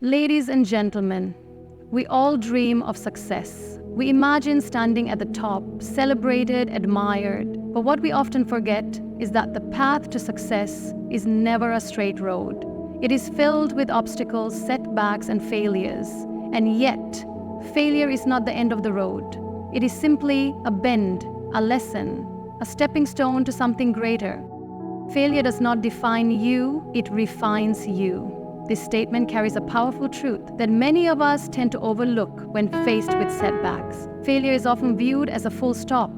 Ladies and gentlemen, we all dream of success. We imagine standing at the top, celebrated, admired. But what we often forget is that the path to success is never a straight road. It is filled with obstacles, setbacks, and failures. And yet, failure is not the end of the road. It is simply a bend, a lesson, a stepping stone to something greater. Failure does not define you, it refines you. This statement carries a powerful truth that many of us tend to overlook when faced with setbacks. Failure is often viewed as a full stop,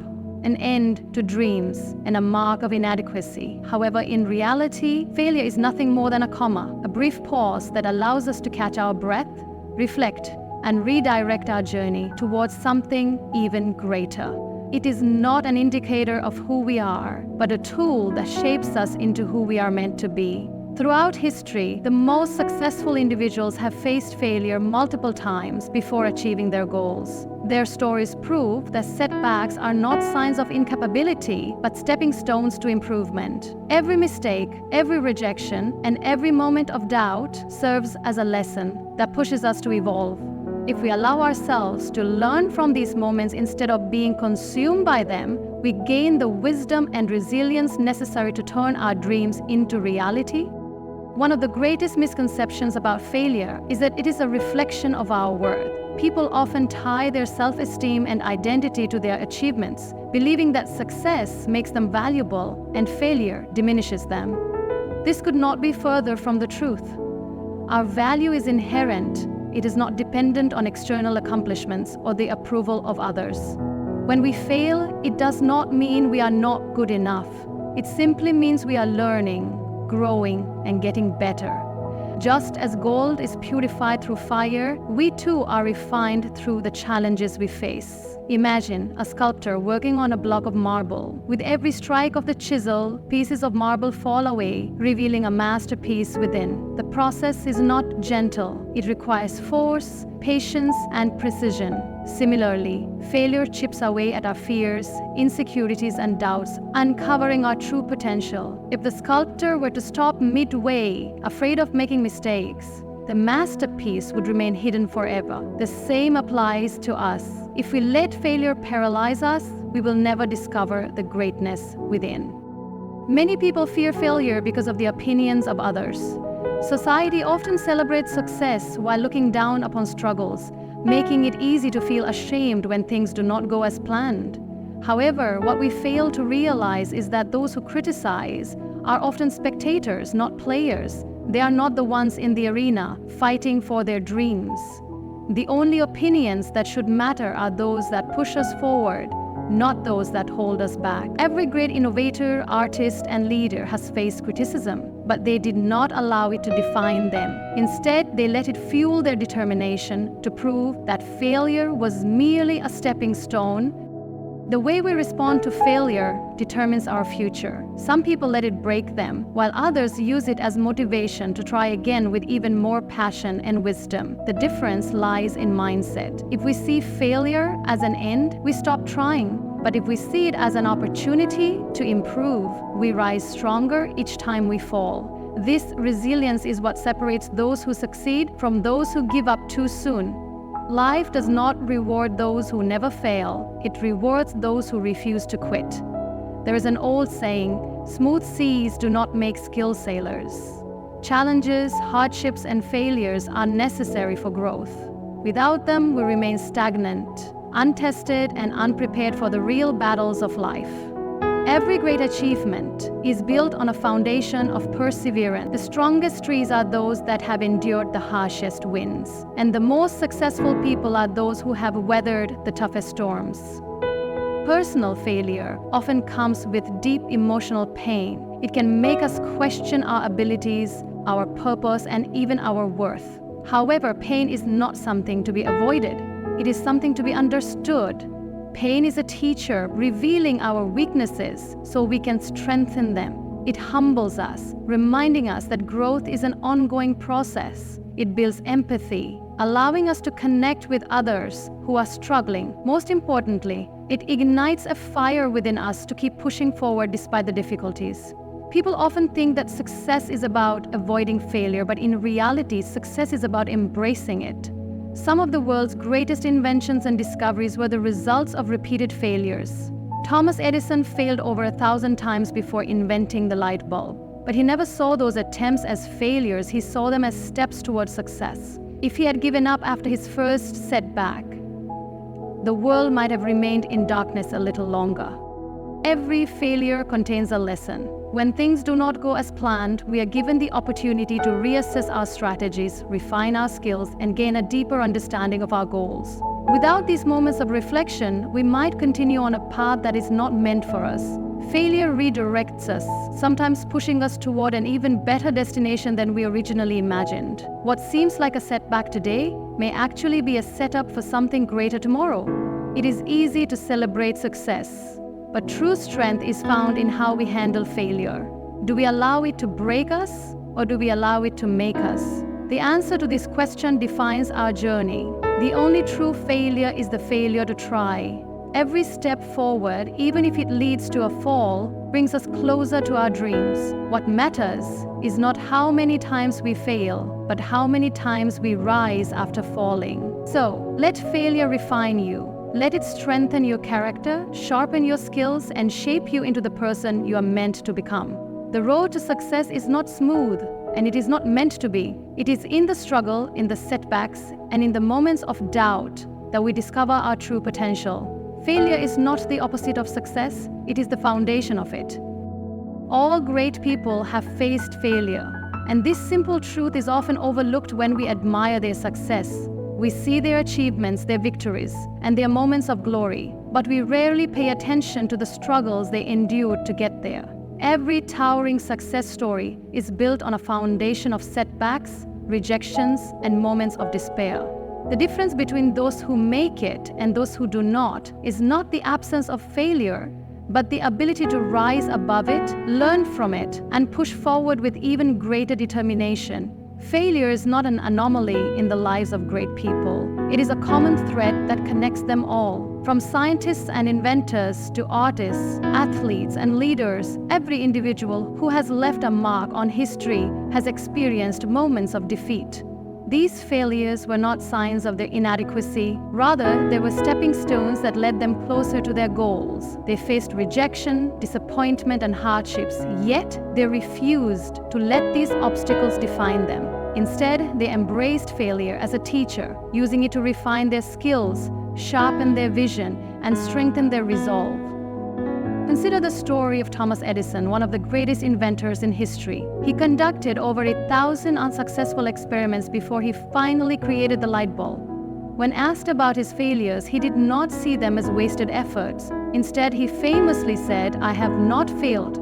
an end to dreams, and a mark of inadequacy. However, in reality, failure is nothing more than a comma, a brief pause that allows us to catch our breath, reflect, and redirect our journey towards something even greater. It is not an indicator of who we are, but a tool that shapes us into who we are meant to be. Throughout history, the most successful individuals have faced failure multiple times before achieving their goals. Their stories prove that setbacks are not signs of incapability, but stepping stones to improvement. Every mistake, every rejection, and every moment of doubt serves as a lesson that pushes us to evolve. If we allow ourselves to learn from these moments instead of being consumed by them, we gain the wisdom and resilience necessary to turn our dreams into reality. One of the greatest misconceptions about failure is that it is a reflection of our worth. People often tie their self-esteem and identity to their achievements, believing that success makes them valuable and failure diminishes them. This could not be further from the truth. Our value is inherent. It is not dependent on external accomplishments or the approval of others. When we fail, it does not mean we are not good enough. It simply means we are learning, growing, and getting better. Just as gold is purified through fire, we too are refined through the challenges we face. Imagine a sculptor working on a block of marble. With every strike of the chisel, pieces of marble fall away, revealing a masterpiece within. The process is not gentle. It requires force, patience, and precision. Similarly, failure chips away at our fears, insecurities, and doubts, uncovering our true potential. If the sculptor were to stop midway, afraid of making mistakes, the masterpiece would remain hidden forever. The same applies to us. If we let failure paralyze us, we will never discover the greatness within. Many people fear failure because of the opinions of others. Society often celebrates success while looking down upon struggles, making it easy to feel ashamed when things do not go as planned. However, what we fail to realize is that those who criticize are often spectators, not players. They are not the ones in the arena fighting for their dreams. The only opinions that should matter are those that push us forward, not those that hold us back. Every great innovator, artist, and leader has faced criticism, but they did not allow it to define them. Instead, they let it fuel their determination to prove that failure was merely a stepping stone. The way we respond to failure determines our future. Some people let it break them, while others use it as motivation to try again with even more passion and wisdom. The difference lies in mindset. If we see failure as an end, we stop trying. But if we see it as an opportunity to improve, we rise stronger each time we fall. This resilience is what separates those who succeed from those who give up too soon. Life does not reward those who never fail. It rewards those who refuse to quit. There is an old saying, smooth seas do not make skilled sailors. Challenges, hardships, and failures are necessary for growth. Without them, we remain stagnant, untested, and unprepared for the real battles of life. Every great achievement is built on a foundation of perseverance. The strongest trees are those that have endured the harshest winds, and the most successful people are those who have weathered the toughest storms. Personal failure often comes with deep emotional pain. It can make us question our abilities, our purpose, and even our worth. However, pain is not something to be avoided. It is something to be understood. Pain is a teacher revealing our weaknesses so we can strengthen them. It humbles us, reminding us that growth is an ongoing process. It builds empathy, allowing us to connect with others who are struggling. Most importantly, it ignites a fire within us to keep pushing forward despite the difficulties. People often think that success is about avoiding failure, but in reality, success is about embracing it. Some of the world's greatest inventions and discoveries were the results of repeated failures. Thomas Edison failed over 1,000 times before inventing the light bulb. But he never saw those attempts as failures, he saw them as steps towards success. If he had given up after his first setback, the world might have remained in darkness a little longer. Every failure contains a lesson. When things do not go as planned, we are given the opportunity to reassess our strategies, refine our skills, and gain a deeper understanding of our goals. Without these moments of reflection, we might continue on a path that is not meant for us. Failure redirects us, sometimes pushing us toward an even better destination than we originally imagined. What seems like a setback today may actually be a setup for something greater tomorrow. It is easy to celebrate success, but true strength is found in how we handle failure. Do we allow it to break us, or do we allow it to make us? The answer to this question defines our journey. The only true failure is the failure to try. Every step forward, even if it leads to a fall, brings us closer to our dreams. What matters is not how many times we fail, but how many times we rise after falling. So, let failure refine you. Let it strengthen your character, sharpen your skills, and shape you into the person you are meant to become. The road to success is not smooth, and it is not meant to be. It is in the struggle, in the setbacks, and in the moments of doubt that we discover our true potential. Failure is not the opposite of success, it is the foundation of it. All great people have faced failure, and this simple truth is often overlooked when we admire their success. We see their achievements, their victories, and their moments of glory, but we rarely pay attention to the struggles they endured to get there. Every towering success story is built on a foundation of setbacks, rejections, and moments of despair. The difference between those who make it and those who do not is not the absence of failure, but the ability to rise above it, learn from it, and push forward with even greater determination. Failure is not an anomaly in the lives of great people. It is a common thread that connects them all. From scientists and inventors to artists, athletes, and leaders, every individual who has left a mark on history has experienced moments of defeat. These failures were not signs of their inadequacy. Rather, they were stepping stones that led them closer to their goals. They faced rejection, disappointment, and hardships, yet they refused to let these obstacles define them. Instead, they embraced failure as a teacher, using it to refine their skills, sharpen their vision, and strengthen their resolve. Consider the story of Thomas Edison, one of the greatest inventors in history. He conducted over 1,000 unsuccessful experiments before he finally created the light bulb. When asked about his failures, he did not see them as wasted efforts. Instead, he famously said, "I have not failed.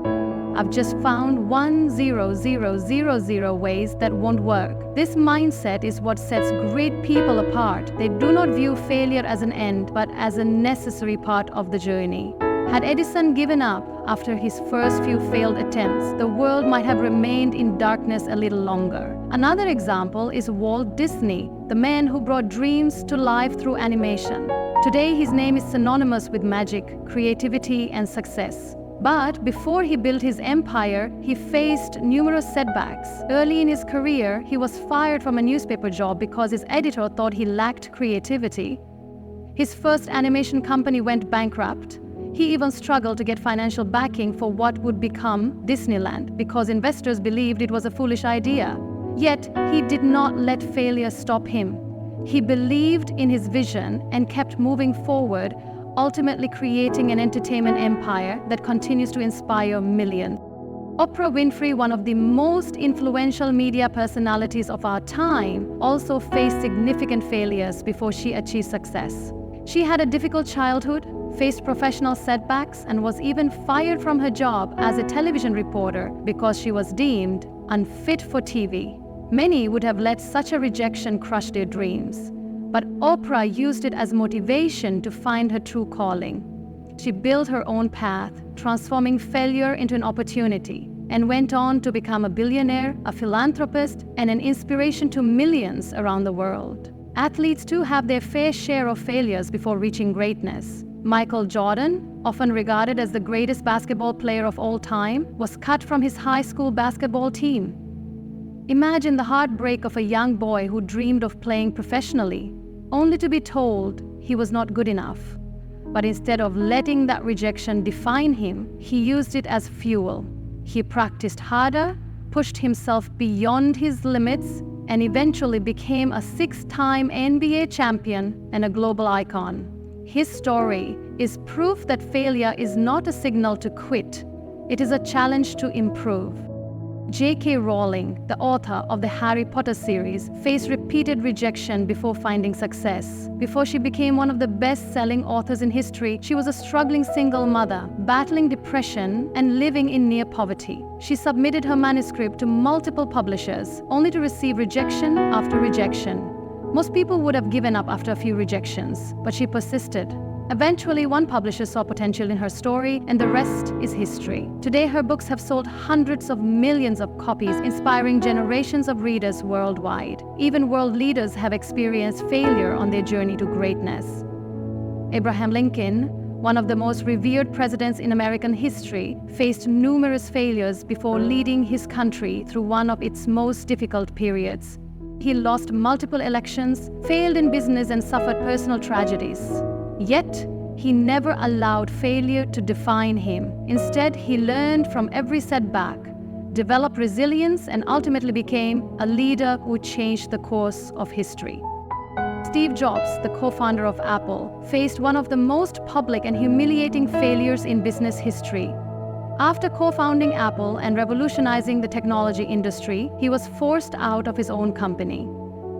I've just found 1,0,0,0,0 ways that won't work." This mindset is what sets great people apart. They do not view failure as an end, but as a necessary part of the journey. Had Edison given up after his first few failed attempts, the world might have remained in darkness a little longer. Another example is Walt Disney, the man who brought dreams to life through animation. Today, his name is synonymous with magic, creativity, and success. But before he built his empire, he faced numerous setbacks. Early in his career, he was fired from a newspaper job because his editor thought he lacked creativity. His first animation company went bankrupt. He even struggled to get financial backing for what would become Disneyland because investors believed it was a foolish idea. Yet, he did not let failure stop him. He believed in his vision and kept moving forward, ultimately creating an entertainment empire that continues to inspire millions. Oprah Winfrey, one of the most influential media personalities of our time, also faced significant failures before she achieved success. She had a difficult childhood, faced professional setbacks, and was even fired from her job as a television reporter because she was deemed unfit for TV. Many would have let such a rejection crush their dreams. But Oprah used it as motivation to find her true calling. She built her own path, transforming failure into an opportunity, and went on to become a billionaire, a philanthropist, and an inspiration to millions around the world. Athletes too have their fair share of failures before reaching greatness. Michael Jordan, often regarded as the greatest basketball player of all time, was cut from his high school basketball team. Imagine the heartbreak of a young boy who dreamed of playing professionally, only to be told he was not good enough. But instead of letting that rejection define him, he used it as fuel. He practiced harder, pushed himself beyond his limits, and eventually became a 6-time NBA champion and a global icon. His story is proof that failure is not a signal to quit. It is a challenge to improve. J.K. Rowling, the author of the Harry Potter series, faced repeated rejection before finding success. Before she became one of the best-selling authors in history, she was a struggling single mother, battling depression and living in near poverty. She submitted her manuscript to multiple publishers, only to receive rejection after rejection. Most people would have given up after a few rejections, but she persisted. Eventually, one publisher saw potential in her story, and the rest is history. Today, her books have sold hundreds of millions of copies, inspiring generations of readers worldwide. Even world leaders have experienced failure on their journey to greatness. Abraham Lincoln, one of the most revered presidents in American history, faced numerous failures before leading his country through one of its most difficult periods. He lost multiple elections, failed in business, and suffered personal tragedies. Yet, he never allowed failure to define him. Instead, he learned from every setback, developed resilience, and ultimately became a leader who changed the course of history. Steve Jobs, the co-founder of Apple, faced one of the most public and humiliating failures in business history. After co-founding Apple and revolutionizing the technology industry, he was forced out of his own company.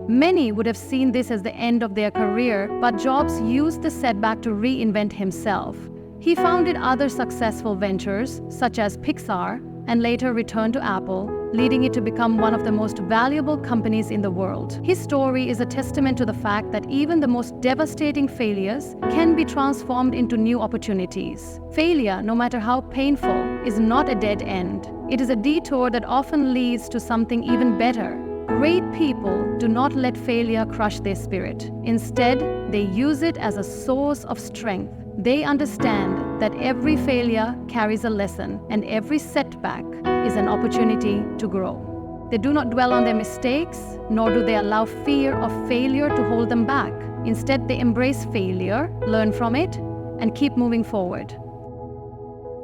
Many would have seen this as the end of their career, but Jobs used the setback to reinvent himself. He founded other successful ventures, such as Pixar, and later returned to Apple, leading it to become one of the most valuable companies in the world. His story is a testament to the fact that even the most devastating failures can be transformed into new opportunities. Failure, no matter how painful, is not a dead end. It is a detour that often leads to something even better. Great people do not let failure crush their spirit. Instead, they use it as a source of strength. They understand that every failure carries a lesson, and every setback is an opportunity to grow. They do not dwell on their mistakes, nor do they allow fear of failure to hold them back. Instead, they embrace failure, learn from it, and keep moving forward.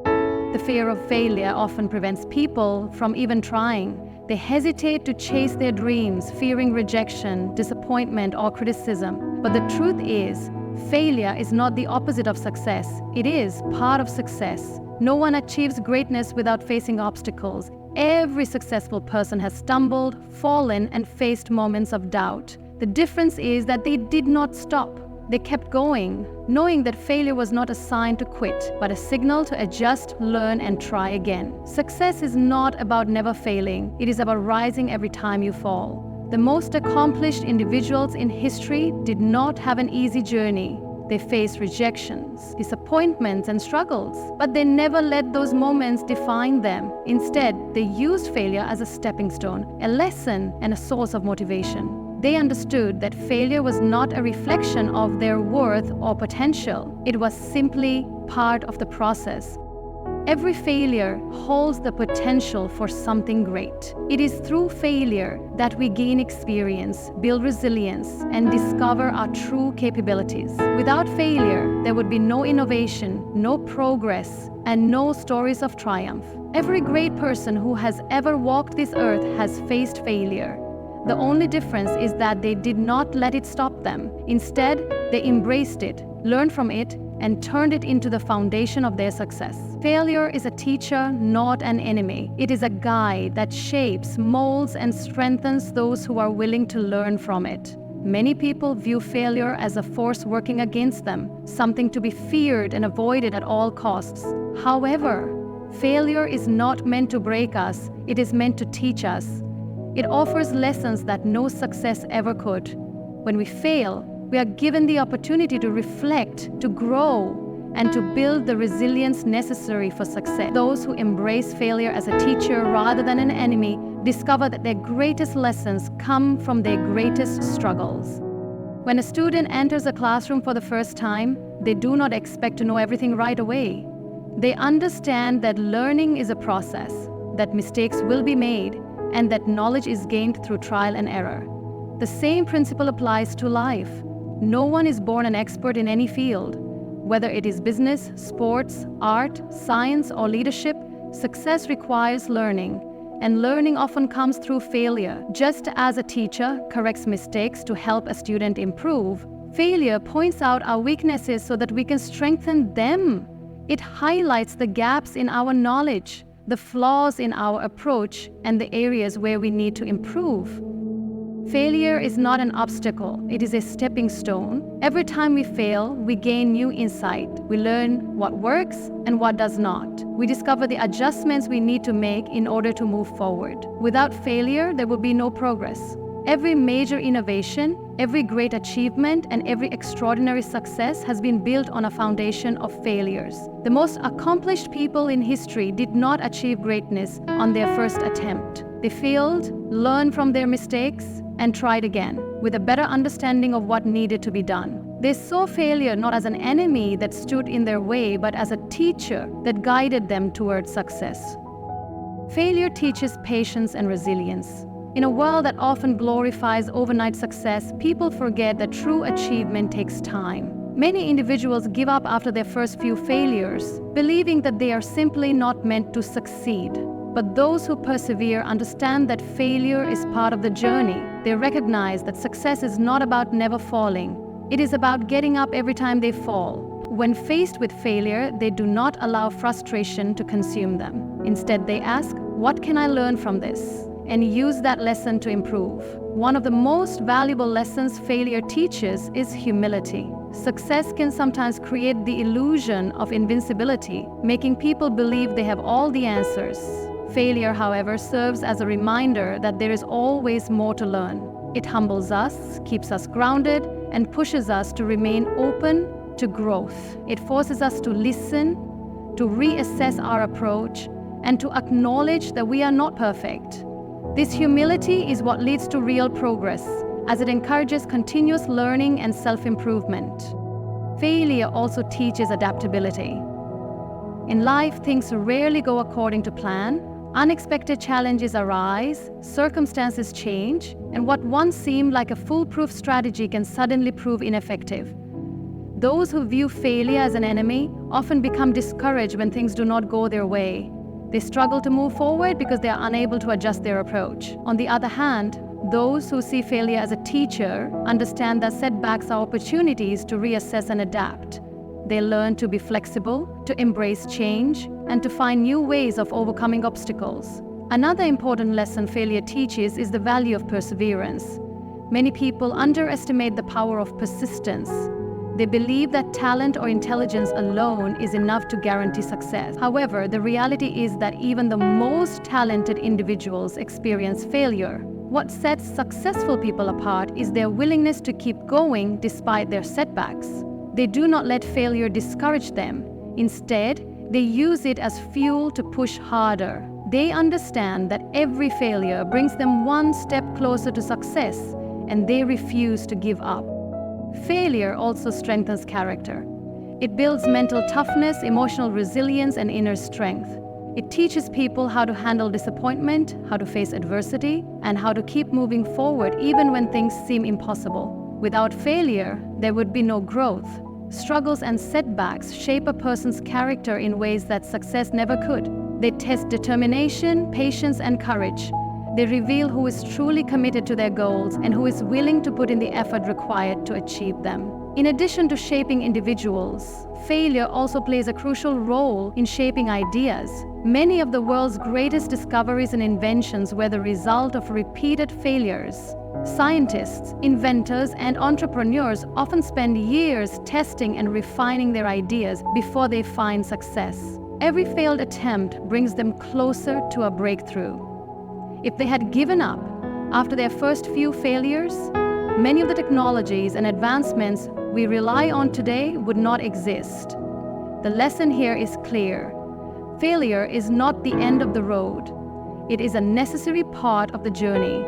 The fear of failure often prevents people from even trying. They hesitate to chase their dreams, fearing rejection, disappointment, or criticism. But the truth is, failure is not the opposite of success. It is part of success. No one achieves greatness without facing obstacles. Every successful person has stumbled, fallen, and faced moments of doubt. The difference is that they did not stop. They kept going, knowing that failure was not a sign to quit, but a signal to adjust, learn, and try again. Success is not about never failing. It is about rising every time you fall. The most accomplished individuals in history did not have an easy journey. They faced rejections, disappointments, and struggles, but they never let those moments define them. Instead, they used failure as a stepping stone, a lesson, and a source of motivation. They understood that failure was not a reflection of their worth or potential. It was simply part of the process. Every failure holds the potential for something great. It is through failure that we gain experience, build resilience, and discover our true capabilities. Without failure, there would be no innovation, no progress, and no stories of triumph. Every great person who has ever walked this earth has faced failure. The only difference is that they did not let it stop them. Instead, they embraced it, learned from it, and turned it into the foundation of their success. Failure is a teacher, not an enemy. It is a guide that shapes, molds, and strengthens those who are willing to learn from it. Many people view failure as a force working against them, something to be feared and avoided at all costs. However, failure is not meant to break us, it is meant to teach us. It offers lessons that no success ever could. When we fail, we are given the opportunity to reflect, to grow, and to build the resilience necessary for success. Those who embrace failure as a teacher rather than an enemy discover that their greatest lessons come from their greatest struggles. When a student enters a classroom for the first time, they do not expect to know everything right away. They understand that learning is a process, that mistakes will be made, and that knowledge is gained through trial and error. The same principle applies to life. No one is born an expert in any field. Whether it is business, sports, art, science, or leadership, success requires learning, and learning often comes through failure. Just as a teacher corrects mistakes to help a student improve, failure points out our weaknesses so that we can strengthen them. It highlights the gaps in our knowledge, the flaws in our approach, and the areas where we need to improve. Failure is not an obstacle, it is a stepping stone. Every time we fail, we gain new insight. We learn what works and what does not. We discover the adjustments we need to make in order to move forward. Without failure, there will be no progress. Every major innovation, every great achievement, and every extraordinary success has been built on a foundation of failures. The most accomplished people in history did not achieve greatness on their first attempt. They failed, learned from their mistakes, and tried again, with a better understanding of what needed to be done. They saw failure not as an enemy that stood in their way, but as a teacher that guided them towards success. Failure teaches patience and resilience. In a world that often glorifies overnight success, people forget that true achievement takes time. Many individuals give up after their first few failures, believing that they are simply not meant to succeed. But those who persevere understand that failure is part of the journey. They recognize that success is not about never falling. It is about getting up every time they fall. When faced with failure, they do not allow frustration to consume them. Instead, they ask, "What can I learn from this?" and use that lesson to improve. One of the most valuable lessons failure teaches is humility. Success can sometimes create the illusion of invincibility, making people believe they have all the answers. Failure, however, serves as a reminder that there is always more to learn. It humbles us, keeps us grounded, and pushes us to remain open to growth. It forces us to listen, to reassess our approach, and to acknowledge that we are not perfect. This humility is what leads to real progress, as it encourages continuous learning and self-improvement. Failure also teaches adaptability. In life, things rarely go according to plan. Unexpected challenges arise, circumstances change, and what once seemed like a foolproof strategy can suddenly prove ineffective. Those who view failure as an enemy often become discouraged when things do not go their way. They struggle to move forward because they are unable to adjust their approach. On the other hand, those who see failure as a teacher understand that setbacks are opportunities to reassess and adapt. They learn to be flexible, to embrace change, and to find new ways of overcoming obstacles. Another important lesson failure teaches is the value of perseverance. Many people underestimate the power of persistence. They believe that talent or intelligence alone is enough to guarantee success. However, the reality is that even the most talented individuals experience failure. What sets successful people apart is their willingness to keep going despite their setbacks. They do not let failure discourage them. Instead, they use it as fuel to push harder. They understand that every failure brings them one step closer to success, and they refuse to give up. Failure also strengthens character. It builds mental toughness, emotional resilience, and inner strength. It teaches people how to handle disappointment, how to face adversity, and how to keep moving forward even when things seem impossible. Without failure, there would be no growth. Struggles and setbacks shape a person's character in ways that success never could. They test determination, patience, and courage. They reveal who is truly committed to their goals and who is willing to put in the effort required to achieve them. In addition to shaping individuals, failure also plays a crucial role in shaping ideas. Many of the world's greatest discoveries and inventions were the result of repeated failures. Scientists, inventors, and entrepreneurs often spend years testing and refining their ideas before they find success. Every failed attempt brings them closer to a breakthrough. If they had given up after their first few failures, many of the technologies and advancements we rely on today would not exist. The lesson here is clear. Failure is not the end of the road. It is a necessary part of the journey.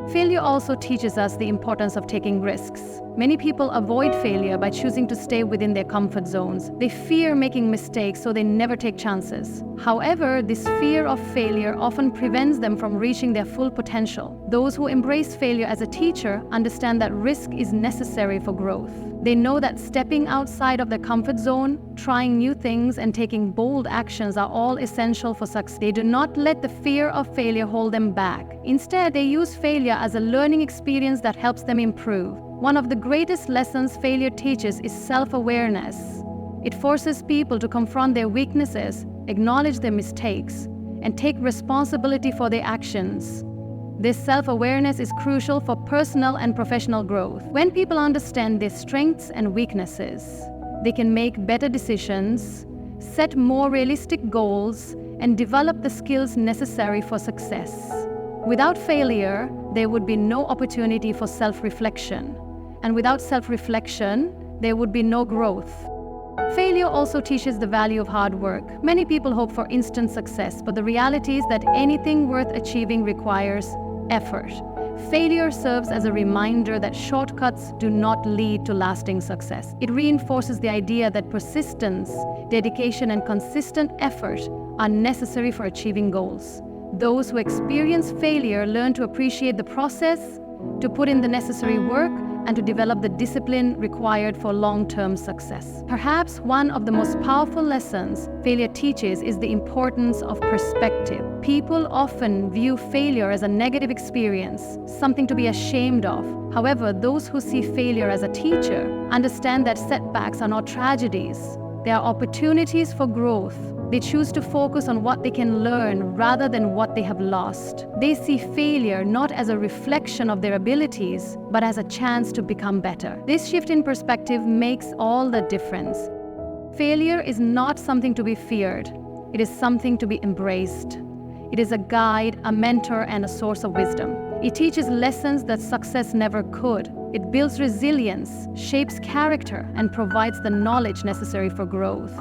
Failure also teaches us the importance of taking risks. Many people avoid failure by choosing to stay within their comfort zones. They fear making mistakes, so they never take chances. However, this fear of failure often prevents them from reaching their full potential. Those who embrace failure as a teacher understand that risk is necessary for growth. They know that stepping outside of their comfort zone, trying new things, and taking bold actions are all essential for success. They do not let the fear of failure hold them back. Instead, they use failure as a learning experience that helps them improve. One of the greatest lessons failure teaches is self-awareness. It forces people to confront their weaknesses, acknowledge their mistakes, and take responsibility for their actions. This self-awareness is crucial for personal and professional growth. When people understand their strengths and weaknesses, they can make better decisions, set more realistic goals, and develop the skills necessary for success. Without failure, there would be no opportunity for self-reflection. And without self-reflection, there would be no growth. Failure also teaches the value of hard work. Many people hope for instant success, but the reality is that anything worth achieving requires effort. Failure serves as a reminder that shortcuts do not lead to lasting success. It reinforces the idea that persistence, dedication, and consistent effort are necessary for achieving goals. Those who experience failure learn to appreciate the process, to put in the necessary work, and to develop the discipline required for long-term success. Perhaps one of the most powerful lessons failure teaches is the importance of perspective. People often view failure as a negative experience, something to be ashamed of. However, those who see failure as a teacher understand that setbacks are not tragedies. They are opportunities for growth. They choose to focus on what they can learn rather than what they have lost. They see failure not as a reflection of their abilities, but as a chance to become better. This shift in perspective makes all the difference. Failure is not something to be feared. It is something to be embraced. It is a guide, a mentor, and a source of wisdom. It teaches lessons that success never could. It builds resilience, shapes character, and provides the knowledge necessary for growth.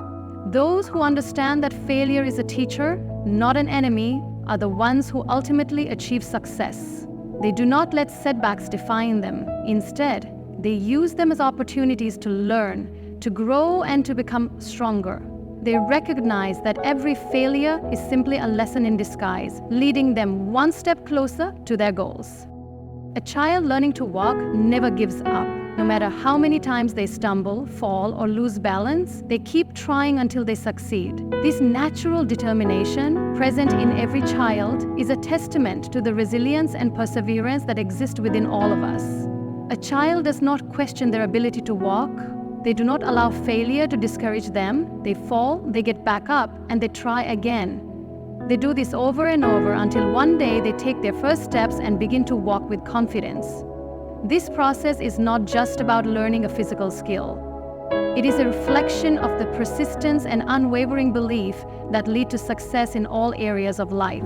Those who understand that failure is a teacher, not an enemy, are the ones who ultimately achieve success. They do not let setbacks define them. Instead, they use them as opportunities to learn, to grow, and to become stronger. They recognize that every failure is simply a lesson in disguise, leading them one step closer to their goals. A child learning to walk never gives up. No matter how many times they stumble, fall, or lose balance, they keep trying until they succeed. This natural determination, present in every child, is a testament to the resilience and perseverance that exist within all of us. A child does not question their ability to walk. They do not allow failure to discourage them. They fall, they get back up, and they try again. They do this over and over until one day they take their first steps and begin to walk with confidence. This process is not just about learning a physical skill. It is a reflection of the persistence and unwavering belief that lead to success in all areas of life.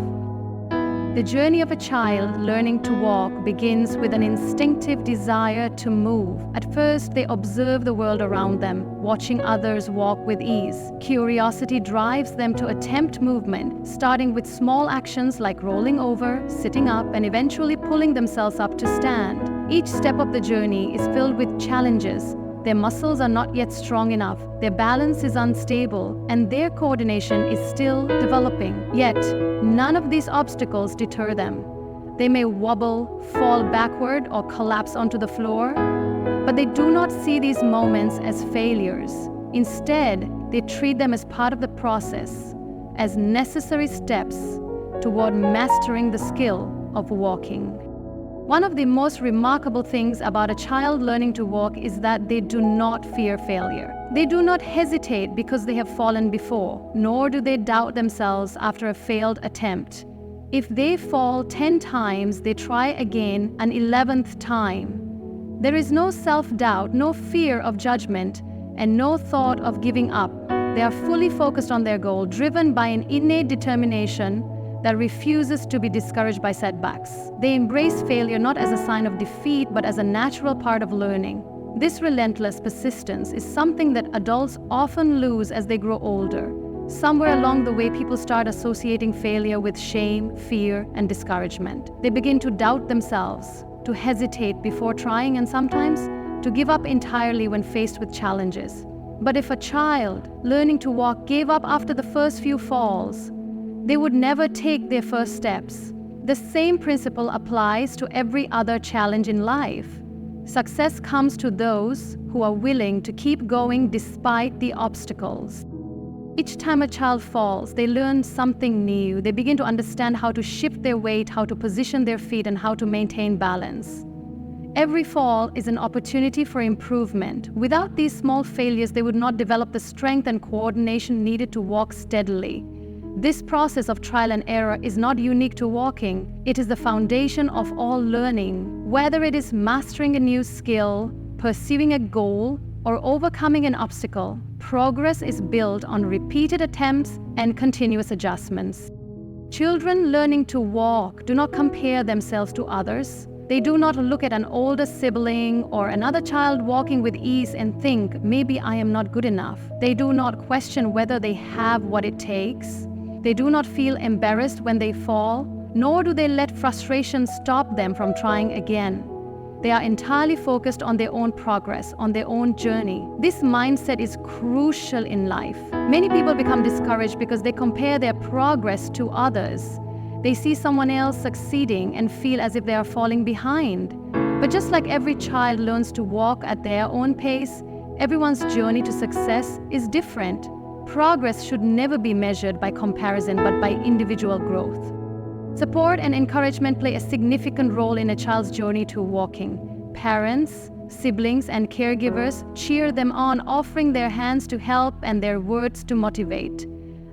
The journey of a child learning to walk begins with an instinctive desire to move. At first, they observe the world around them, watching others walk with ease. Curiosity drives them to attempt movement, starting with small actions like rolling over, sitting up, and eventually pulling themselves up to stand. Each step of the journey is filled with challenges. Their muscles are not yet strong enough, their balance is unstable, and their coordination is still developing. Yet, none of these obstacles deter them. They may wobble, fall backward, or collapse onto the floor, but they do not see these moments as failures. Instead, they treat them as part of the process, as necessary steps toward mastering the skill of walking. One of the most remarkable things about a child learning to walk is that they do not fear failure. They do not hesitate because they have fallen before, nor do they doubt themselves after a failed attempt. If they fall 10 times, they try again an 11th time. There is no self-doubt, no fear of judgment, and no thought of giving up. They are fully focused on their goal, driven by an innate determination that refuses to be discouraged by setbacks. They embrace failure not as a sign of defeat, but as a natural part of learning. This relentless persistence is something that adults often lose as they grow older. Somewhere along the way, people start associating failure with shame, fear, and discouragement. They begin to doubt themselves, to hesitate before trying, and sometimes to give up entirely when faced with challenges. But if a child learning to walk gave up after the first few falls, they would never take their first steps. The same principle applies to every other challenge in life. Success comes to those who are willing to keep going despite the obstacles. Each time a child falls, they learn something new. They begin to understand how to shift their weight, how to position their feet, and how to maintain balance. Every fall is an opportunity for improvement. Without these small failures, they would not develop the strength and coordination needed to walk steadily. This process of trial and error is not unique to walking. It is the foundation of all learning. Whether it is mastering a new skill, pursuing a goal, or overcoming an obstacle, progress is built on repeated attempts and continuous adjustments. Children learning to walk do not compare themselves to others. They do not look at an older sibling or another child walking with ease and think, maybe I am not good enough. They do not question whether they have what it takes. They do not feel embarrassed when they fall, nor do they let frustration stop them from trying again. They are entirely focused on their own progress, on their own journey. This mindset is crucial in life. Many people become discouraged because they compare their progress to others. They see someone else succeeding and feel as if they are falling behind. But just like every child learns to walk at their own pace, everyone's journey to success is different. Progress should never be measured by comparison, but by individual growth. Support and encouragement play a significant role in a child's journey to walking. Parents, siblings, and caregivers cheer them on, offering their hands to help and their words to motivate.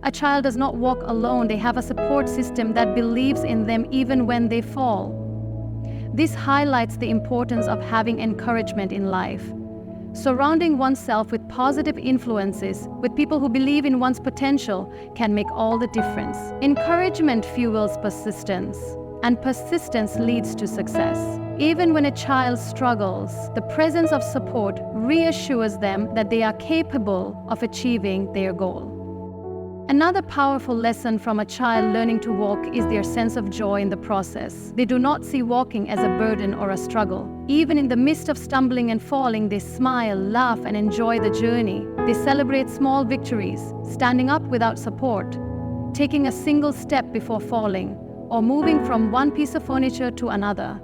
A child does not walk alone. They have a support system that believes in them even when they fall. This highlights the importance of having encouragement in life. Surrounding oneself with positive influences, with people who believe in one's potential, can make all the difference. Encouragement fuels persistence, and persistence leads to success. Even when a child struggles, the presence of support reassures them that they are capable of achieving their goal. Another powerful lesson from a child learning to walk is their sense of joy in the process. They do not see walking as a burden or a struggle. Even in the midst of stumbling and falling, they smile, laugh, and enjoy the journey. They celebrate small victories, standing up without support, taking a single step before falling, or moving from one piece of furniture to another.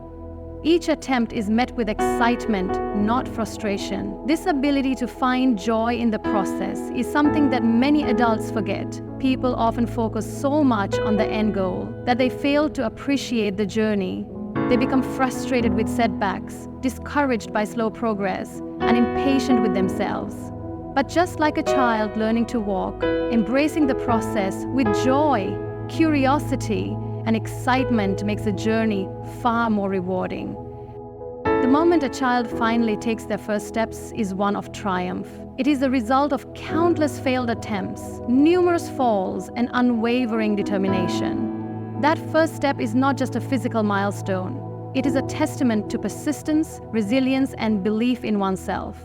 Each attempt is met with excitement, not frustration. This ability to find joy in the process is something that many adults forget. People often focus so much on the end goal that they fail to appreciate the journey. They become frustrated with setbacks, discouraged by slow progress, and impatient with themselves. But just like a child learning to walk, embracing the process with joy, curiosity, and excitement makes the journey far more rewarding. The moment a child finally takes their first steps is one of triumph. It is the result of countless failed attempts, numerous falls, and unwavering determination. That first step is not just a physical milestone. It is a testament to persistence, resilience, and belief in oneself.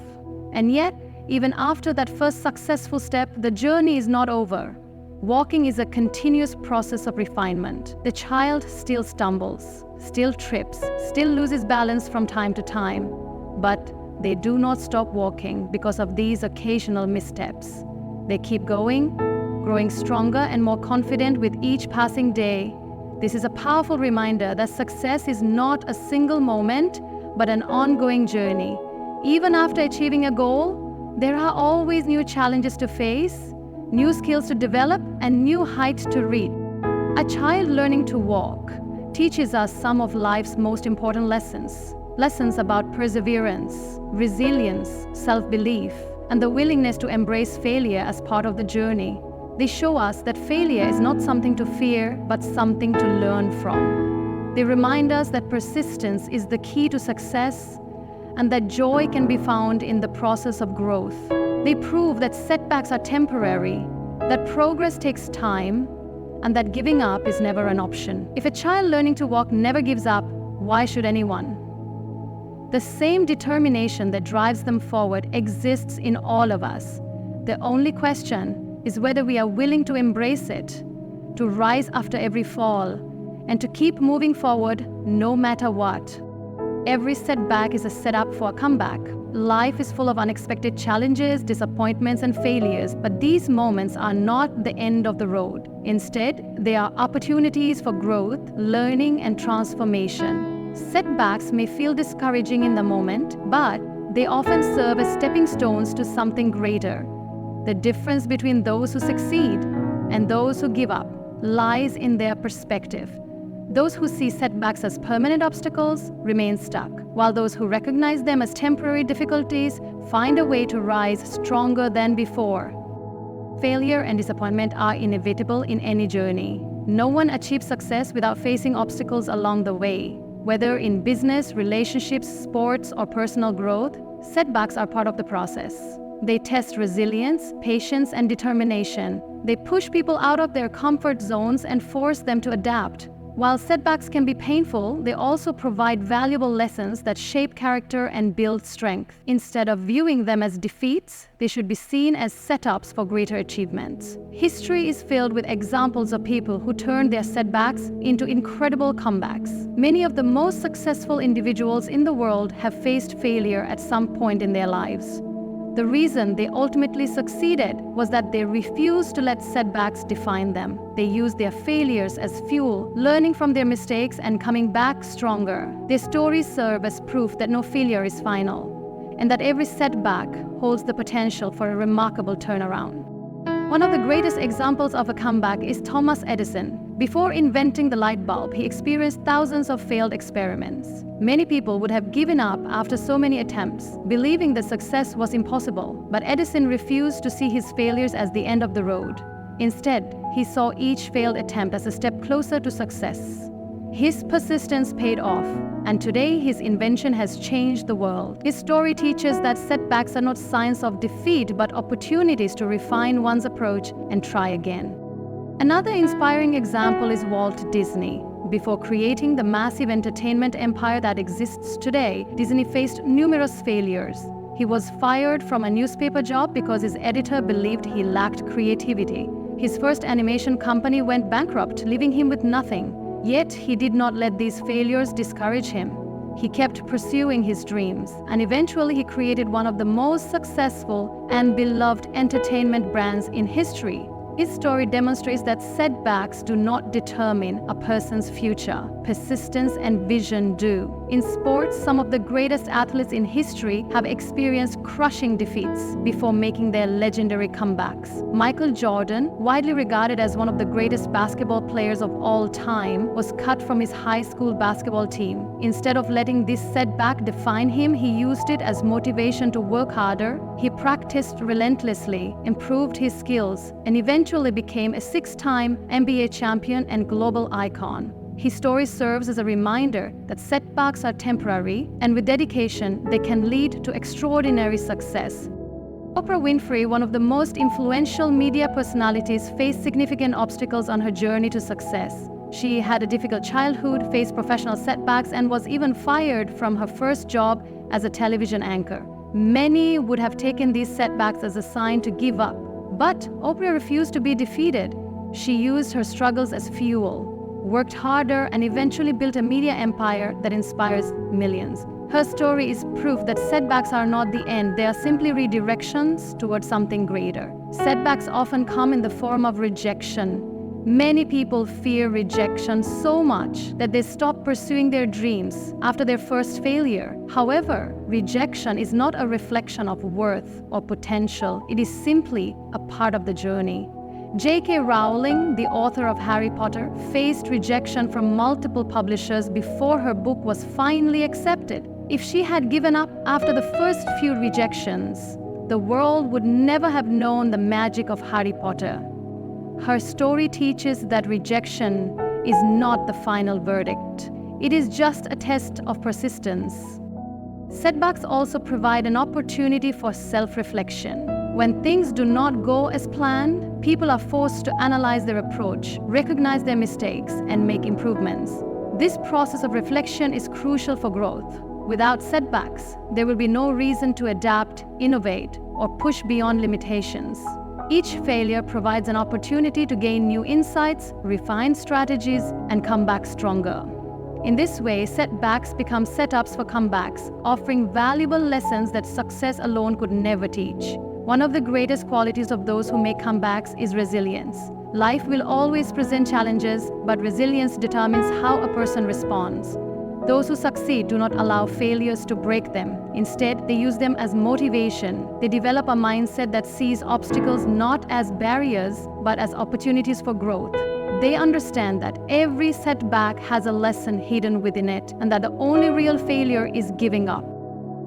And yet, even after that first successful step, the journey is not over. Walking is a continuous process of refinement. The child still stumbles, still trips, still loses balance from time to time, but they do not stop walking because of these occasional missteps. They keep going, growing stronger and more confident with each passing day. This is a powerful reminder that success is not a single moment, but an ongoing journey. Even after achieving a goal, there are always new challenges to face, new skills to develop, and new heights to reach. A child learning to walk teaches us some of life's most important lessons. Lessons about perseverance, resilience, self-belief, and the willingness to embrace failure as part of the journey. They show us that failure is not something to fear, but something to learn from. They remind us that persistence is the key to success, and that joy can be found in the process of growth. They prove that setbacks are temporary, that progress takes time, and that giving up is never an option. If a child learning to walk never gives up, why should anyone? The same determination that drives them forward exists in all of us. The only question is whether we are willing to embrace it, to rise after every fall, and to keep moving forward no matter what. Every setback is a setup for a comeback. Life is full of unexpected challenges, disappointments, and failures, but these moments are not the end of the road. Instead, they are opportunities for growth, learning, and transformation. Setbacks may feel discouraging in the moment, but they often serve as stepping stones to something greater. The difference between those who succeed and those who give up lies in their perspective. Those who see setbacks as permanent obstacles remain stuck, while those who recognize them as temporary difficulties find a way to rise stronger than before. Failure and disappointment are inevitable in any journey. No one achieves success without facing obstacles along the way. Whether in business, relationships, sports, or personal growth, setbacks are part of the process. They test resilience, patience, and determination. They push people out of their comfort zones and force them to adapt. While setbacks can be painful, they also provide valuable lessons that shape character and build strength. Instead of viewing them as defeats, they should be seen as setups for greater achievements. History is filled with examples of people who turned their setbacks into incredible comebacks. Many of the most successful individuals in the world have faced failure at some point in their lives. The reason they ultimately succeeded was that they refused to let setbacks define them. They used their failures as fuel, learning from their mistakes and coming back stronger. Their stories serve as proof that no failure is final, and that every setback holds the potential for a remarkable turnaround. One of the greatest examples of a comeback is Thomas Edison. Before inventing the light bulb, he experienced thousands of failed experiments. Many people would have given up after so many attempts, believing that success was impossible. But Edison refused to see his failures as the end of the road. Instead, he saw each failed attempt as a step closer to success. His persistence paid off, and today his invention has changed the world. His story teaches that setbacks are not signs of defeat, but opportunities to refine one's approach and try again. Another inspiring example is Walt Disney. Before creating the massive entertainment empire that exists today, Disney faced numerous failures. He was fired from a newspaper job because his editor believed he lacked creativity. His first animation company went bankrupt, leaving him with nothing. Yet he did not let these failures discourage him. He kept pursuing his dreams, and eventually he created one of the most successful and beloved entertainment brands in history. His story demonstrates that setbacks do not determine a person's future. Persistence and vision do. In sports, some of the greatest athletes in history have experienced crushing defeats before making their legendary comebacks. Michael Jordan, widely regarded as one of the greatest basketball players of all time, was cut from his high school basketball team. Instead of letting this setback define him, he used it as motivation to work harder. He practiced relentlessly, improved his skills, and eventually became a 6-time NBA champion and global icon. His story serves as a reminder that setbacks are temporary, and with dedication, they can lead to extraordinary success. Oprah Winfrey, one of the most influential media personalities, faced significant obstacles on her journey to success. She had a difficult childhood, faced professional setbacks, and was even fired from her first job as a television anchor. Many would have taken these setbacks as a sign to give up. But Oprah refused to be defeated. She used her struggles as fuel, worked harder, and eventually built a media empire that inspires millions. Her story is proof that setbacks are not the end, they are simply redirections towards something greater. Setbacks often come in the form of rejection. Many people fear rejection so much that they stop pursuing their dreams after their first failure. However, rejection is not a reflection of worth or potential. It is simply a part of the journey. J.K. Rowling, the author of Harry Potter, faced rejection from multiple publishers before her book was finally accepted. If she had given up after the first few rejections, the world would never have known the magic of Harry Potter. Her story teaches that rejection is not the final verdict. It is just a test of persistence. Setbacks also provide an opportunity for self-reflection. When things do not go as planned, people are forced to analyze their approach, recognize their mistakes, and make improvements. This process of reflection is crucial for growth. Without setbacks, there will be no reason to adapt, innovate, or push beyond limitations. Each failure provides an opportunity to gain new insights, refine strategies, and come back stronger. In this way, setbacks become setups for comebacks, offering valuable lessons that success alone could never teach. One of the greatest qualities of those who make comebacks is resilience. Life will always present challenges, but resilience determines how a person responds. Those who succeed do not allow failures to break them. Instead, they use them as motivation. They develop a mindset that sees obstacles not as barriers, but as opportunities for growth. They understand that every setback has a lesson hidden within it, and that the only real failure is giving up.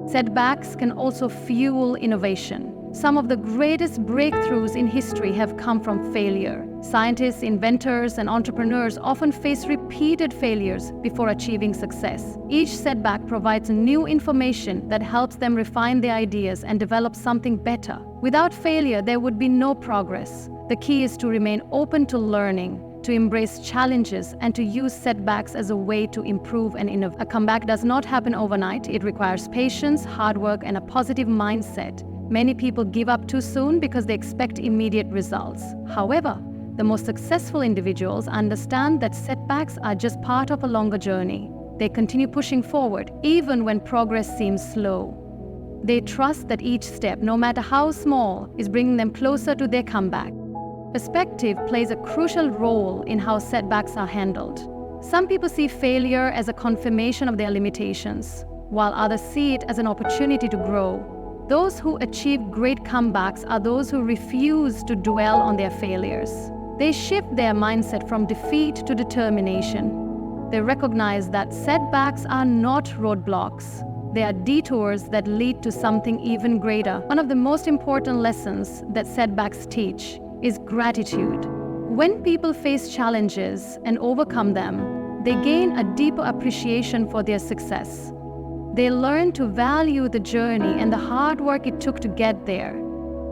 Setbacks can also fuel innovation. Some of the greatest breakthroughs in history have come from failure. Scientists, inventors, and entrepreneurs often face repeated failures before achieving success. Each setback provides new information that helps them refine their ideas and develop something better. Without failure, there would be no progress. The key is to remain open to learning, to embrace challenges, and to use setbacks as a way to improve and innovate. A comeback does not happen overnight. It requires patience, hard work, and a positive mindset. Many people give up too soon because they expect immediate results. However, the most successful individuals understand that setbacks are just part of a longer journey. They continue pushing forward, even when progress seems slow. They trust that each step, no matter how small, is bringing them closer to their comeback. Perspective plays a crucial role in how setbacks are handled. Some people see failure as a confirmation of their limitations, while others see it as an opportunity to grow. Those who achieve great comebacks are those who refuse to dwell on their failures. They shift their mindset from defeat to determination. They recognize that setbacks are not roadblocks. They are detours that lead to something even greater. One of the most important lessons that setbacks teach is gratitude. When people face challenges and overcome them, they gain a deeper appreciation for their success. They learn to value the journey and the hard work it took to get there.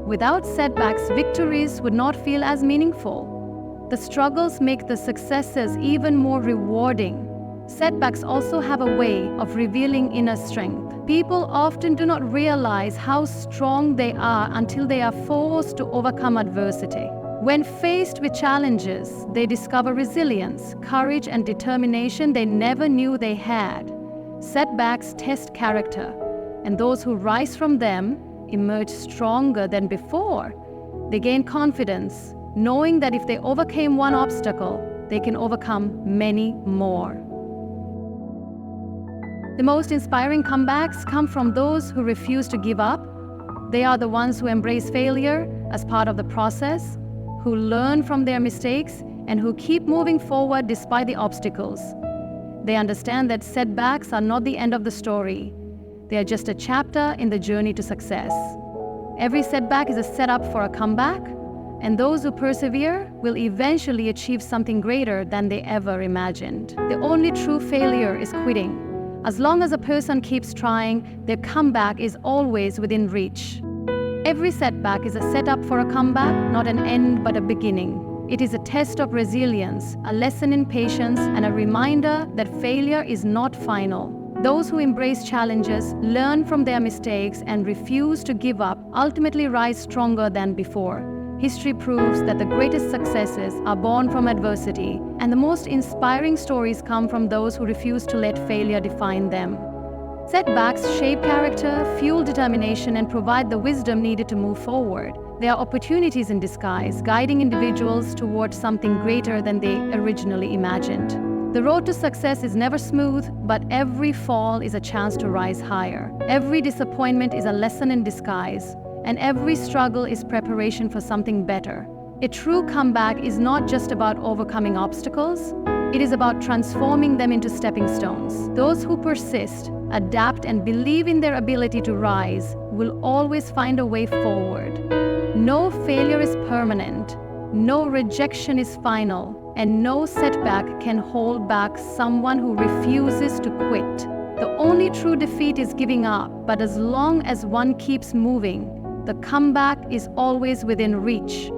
Without setbacks, victories would not feel as meaningful. The struggles make the successes even more rewarding. Setbacks also have a way of revealing inner strength. People often do not realize how strong they are until they are forced to overcome adversity. When faced with challenges, they discover resilience, courage, and determination they never knew they had. Setbacks test character, and those who rise from them emerge stronger than before. They gain confidence, knowing that if they overcame one obstacle, they can overcome many more. The most inspiring comebacks come from those who refuse to give up. They are the ones who embrace failure as part of the process, who learn from their mistakes, and who keep moving forward despite the obstacles. They understand that setbacks are not the end of the story. They are just a chapter in the journey to success. Every setback is a setup for a comeback, and those who persevere will eventually achieve something greater than they ever imagined. The only true failure is quitting. As long as a person keeps trying, their comeback is always within reach. Every setback is a setup for a comeback, not an end but a beginning. It is a test of resilience, a lesson in patience, and a reminder that failure is not final. Those who embrace challenges, learn from their mistakes, and refuse to give up ultimately rise stronger than before. History proves that the greatest successes are born from adversity, and the most inspiring stories come from those who refuse to let failure define them. Setbacks shape character, fuel determination, and provide the wisdom needed to move forward. They are opportunities in disguise, guiding individuals towards something greater than they originally imagined. The road to success is never smooth, but every fall is a chance to rise higher. Every disappointment is a lesson in disguise, and every struggle is preparation for something better. A true comeback is not just about overcoming obstacles, it is about transforming them into stepping stones. Those who persist, adapt, and believe in their ability to rise will always find a way forward. No failure is permanent, no rejection is final, and no setback can hold back someone who refuses to quit. The only true defeat is giving up, but as long as one keeps moving, the comeback is always within reach.